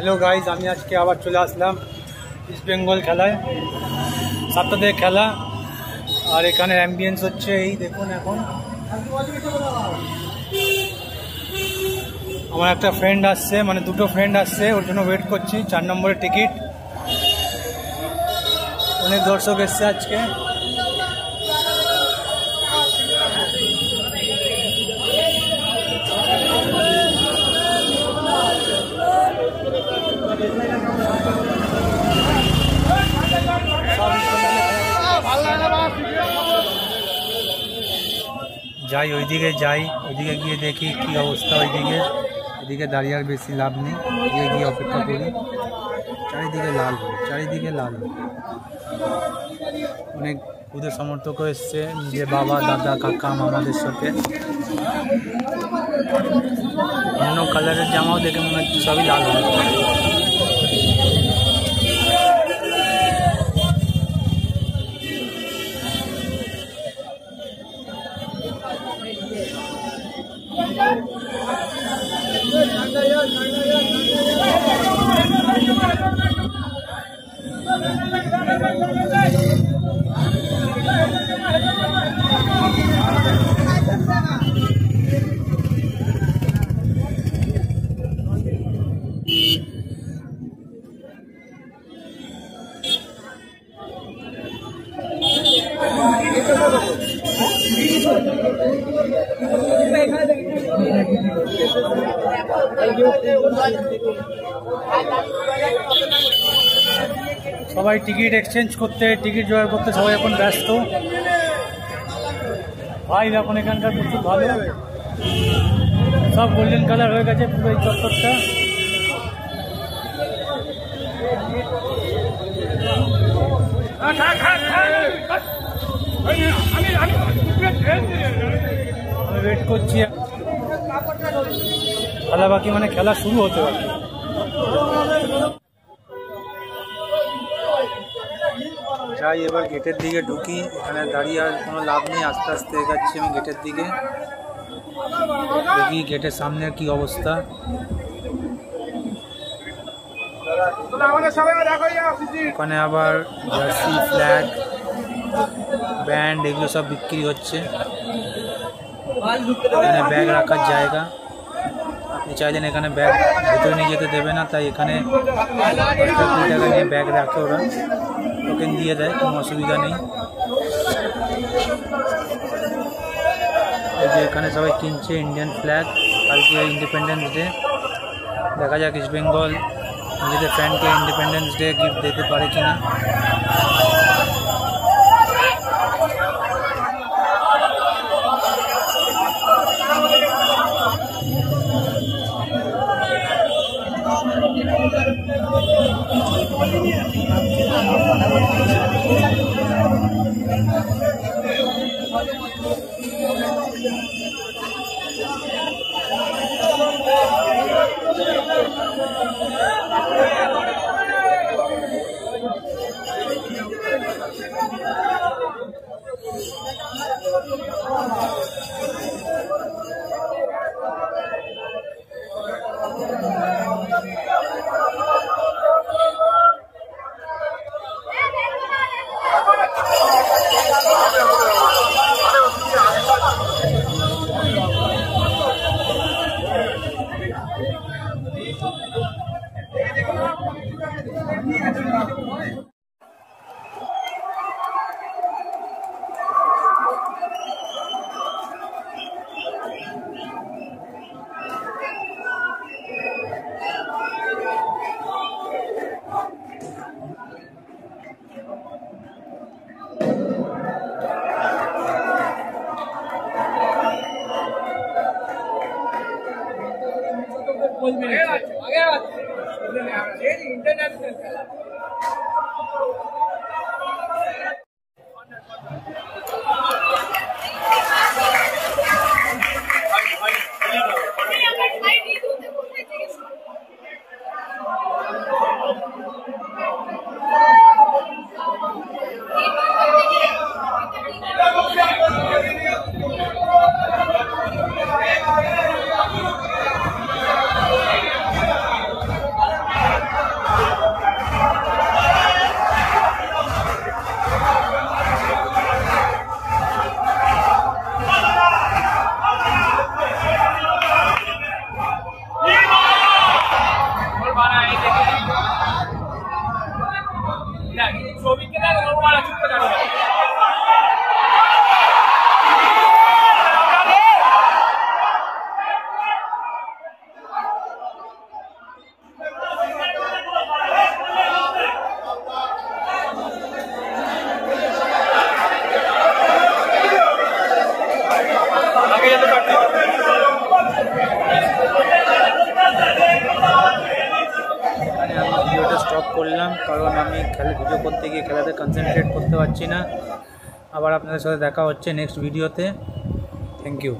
Hello guys, আমি আজকে আবার চলে আসলাম ইস্ট বেঙ্গল খেলায়। 7টা থেকে খেলা, আর এখানে অ্যাম্বিয়েন্স হচ্ছে এই দেখুন। এখন আমার একটা ফ্রেন্ড আসছে, মানে দুটো ফ্রেন্ড আসছে, ওর জন্য ওয়েট করছি। 4 নম্বরের টিকিট। অনেক দর্শক এসছে আজকে। যাই ওইদিকে গিয়ে দেখি কি অবস্থা ওইদিকে। এদিকে দাঁড়িয়ে আর বেশি লাভ নেই, এদিকে গিয়ে অপেক্ষা করি। চারিদিকে লাল অনেক ওদের সমর্থকও এসছে, নিজের বাবা, দাদা, কাকা, মামাদের সাথে। অন্য কালারের জামাও দেখে মনে হচ্ছে সবই লাল হবে। সবাই টিকিট এক্সচেঞ্জ করতে, টিকিট জোগাড় করতে সবাই এখন ব্যস্ত। ভাই এখন এখানকার প্রচুর ভালো, সব গোল্ডেন কালার হয়ে গেছে পুরো এই চত্বরটা। আমি ওয়েট করছি খেলা বাকি, মানে খেলা শুরু হতে পারে। যাই এবার গেটের দিকে ঢুকি। এখানে দাঁড়িয়ে আর কোনো লাভ নেই, আস্তে আস্তে এগাচ্ছি আমি গেটের দিকে। দেখি গেটের সামনে কি অবস্থা। ওখানে আবার জার্সি, ফ্ল্যাগ, ব্যান্ড এগুলো সব বিক্রি হচ্ছে। এখানে ব্যাগ রাখার জায়গা, আপনি চাইলেন এখানে ব্যাগ ভেতরে নিয়ে যেতে দেবে না, তাই এখানে 20 টাকা নিয়ে ব্যাগ রাখে ওরা, টোকেন দিয়ে দেয়, কোনো অসুবিধা নেই। এই যে এখানে সবাই কিনছে ইন্ডিয়ান ফ্ল্যাগ, কালকে ইন্ডিপেন্ডেন্স ডে। দেখা যাক ইস্ট বেঙ্গল নিজেদের ফ্যানকে ইন্ডিপেন্ডেন্স ডে গিফট দিতে পারে কিনা। কারণ আমি ভিডিও করতে গিয়ে খেলাতে কনসেন্ট্রেট করতে পারছি না। আবার আপনাদের সাথে দেখা হচ্ছে নেক্সট ভিডিওতে। Thank you.